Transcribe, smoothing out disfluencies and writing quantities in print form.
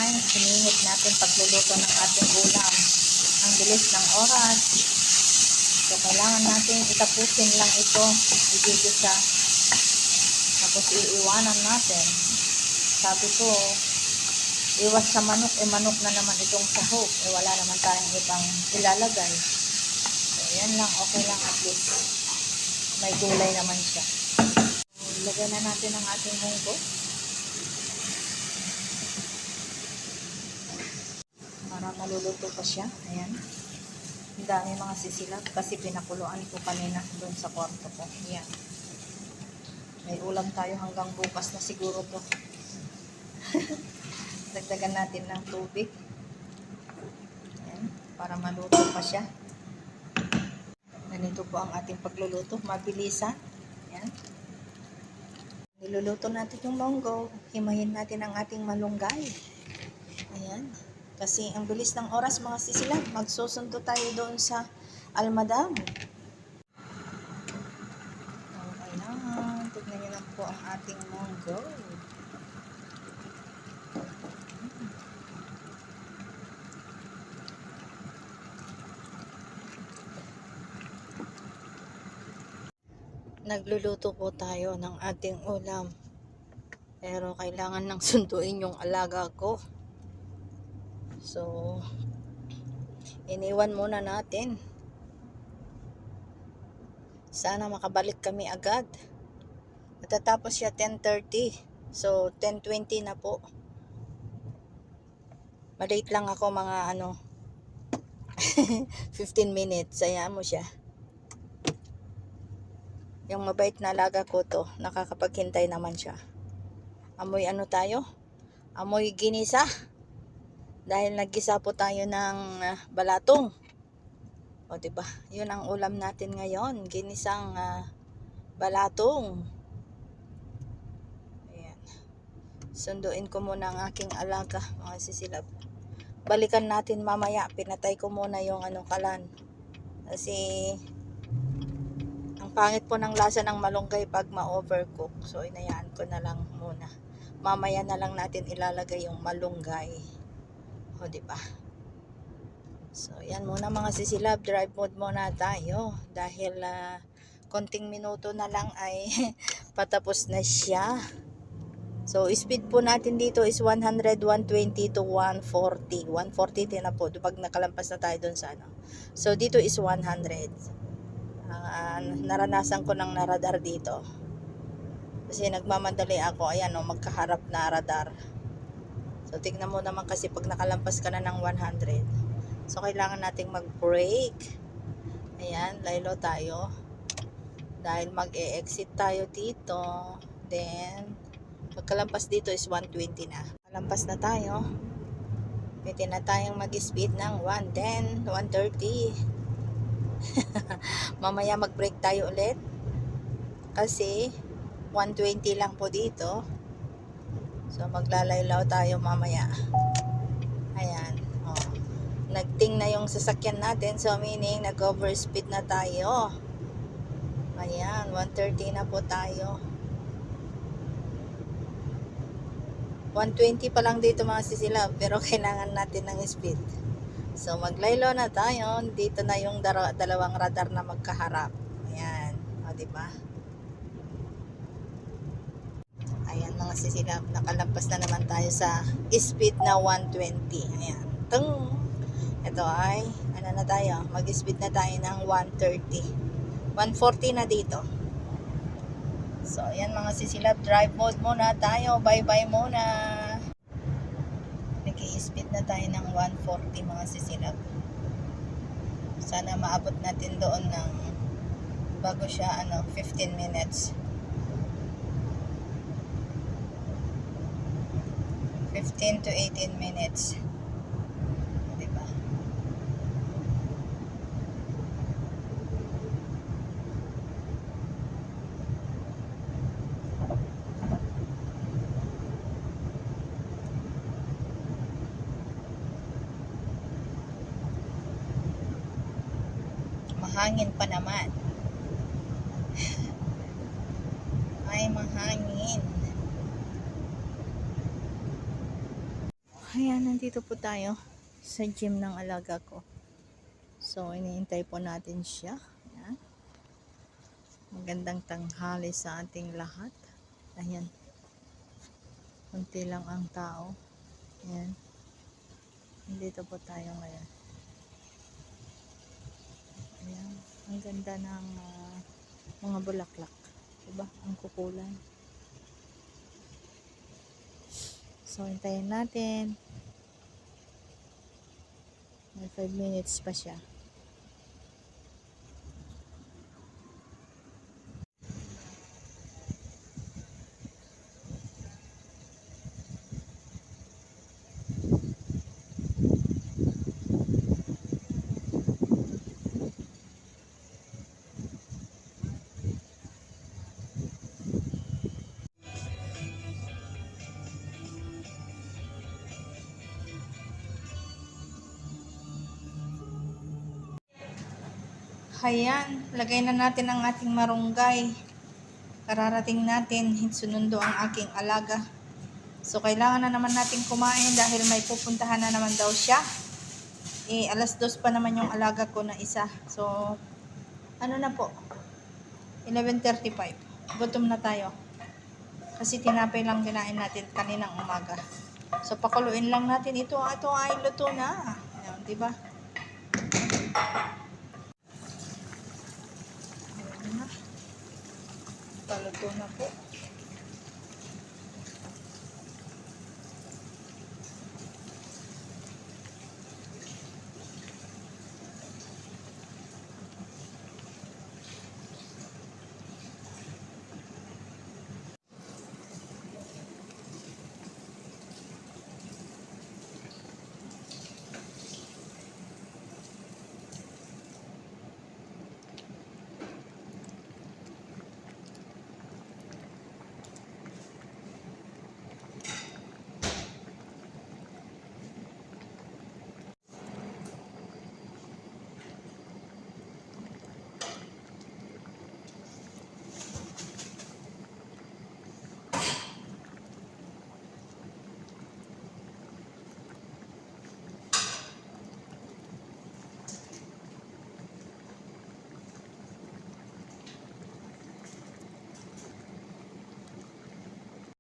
Ayan, siningit natin pagluluto ng ating ulam. Ang bilis ng oras. So, kailangan natin itapusin lang ito. Igigisa. Tapos, iiwanan natin. Sabi ko, iwas sa manok. Manok na naman itong sahog. Wala naman tayong ibang ilalagay. So, yan lang. Okay lang at least. May gulay naman siya. So, ilagay na natin ang ating munggo. Para maluluto pa siya. Ayan. Ang dami mga sisilap kasi pinakuluan ko kanina doon sa kwarto ko. Ayan. May ulam tayo hanggang bukas na siguro to. Dagdagan natin ng tubig. Ayan. Para maluto pa siya. Ganito po ang ating pagluluto. Mabilisan. Ayan. Niluluto natin yung munggo. Himayin natin ang ating malunggay. Ayan. Kasi ang bilis ng oras mga sisilap, magsusundo tayo doon sa Almadam. Okay na, tignan nyo lang po ang ating munggo. Nagluluto po tayo ng ating ulam. Pero kailangan nang sunduin yung alaga ko. So, iniwan muna natin. Sana makabalik kami agad. Matatapos siya 10:30. So, 10:20 na po. Malate lang ako mga 15 minutes. Sayaan mo siya. Yung mabait na alaga ko to, nakakapaghintay naman siya. Amoy tayo? Amoy ginisa. Dahil naggisa po tayo ng balatong. O diba? Yun ang ulam natin ngayon. Ginisang balatong. Ayan. Sunduin ko muna ang aking alaga, mga sisilap. Balikan natin mamaya. Pinatay ko muna yung kalan. Kasi ang pangit po ng lasa ng malunggay pag ma-overcook. So inayaan ko na lang muna. Mamaya na lang natin ilalagay yung malunggay. O, diba? So, yan muna mga sisilab. Drive mode muna tayo. Dahil konting minuto na lang ay patapos na siya. So, speed po natin dito is 100, 120 to 140. 140 din na po. Pag nakalampas na tayo dun sa So, dito is 100. Naranasan ko ng naradar dito. Kasi nagmamadali ako. Ayan magkaharap na radar. So, tignan mo naman kasi pag nakalampas ka na ng 100. So, kailangan nating mag-brake. Ayan, laylo tayo. Dahil mag-e-exit tayo dito. Then, pagkalampas dito is 120 na. Kalampas na tayo. Pwede na tayong mag-speed ng 110, 130. Mamaya mag-brake tayo ulit. Kasi, 120 lang po dito. So, maglalaylaw tayo mamaya. Ayan. Nagting na yung sasakyan natin. So, meaning, nag-overspeed na tayo. Ayan. 130 na po tayo. 120 pa lang dito mga sisilab. Pero kailangan natin ng speed. So, maglaylaw na tayo. Dito na yung dalawang radar na magkaharap. Ayan. O, diba? Ayan mga sisilab, nakalampas na naman tayo sa speed na 120. Ayan. Tung! Ito ay, na tayo? Mag-speed na tayo ng 130. 140 na dito. So, ayan mga sisilab, drive mode muna tayo. Bye-bye muna. Nag-i-speed na tayo ng 140 mga sisilab. Sana maabot natin doon ng bago siya 15 minutes. 15 to 18 minutes. Diba? Mahangin pa naman. Ay, mahangin. Ayan, nandito po tayo sa gym ng alaga ko. So, iniintay po natin siya. Ayan. Magandang tanghali sa ating lahat. Ayan. Kunti lang ang tao. Ayan. Nandito po tayo ngayon. Ayan. Ang ganda ng mga bulaklak. Diba? Ang kukulan. So, hintayin natin. May 5 minutes pa siya. Ayan, lagay na natin ang ating marunggay. Kararating natin, sunundo ang aking alaga. So, kailangan na naman natin kumain dahil may pupuntahan na naman daw siya. Alas 2 pa naman yung alaga ko na isa. So, ano na po? 11:35. Gutom na tayo. Kasi tinapay lang kinain natin kaninang umaga. So, pakuluin lang natin ito. Ito ay luto na. Ayan, diba? Ayan na. Paluto na po.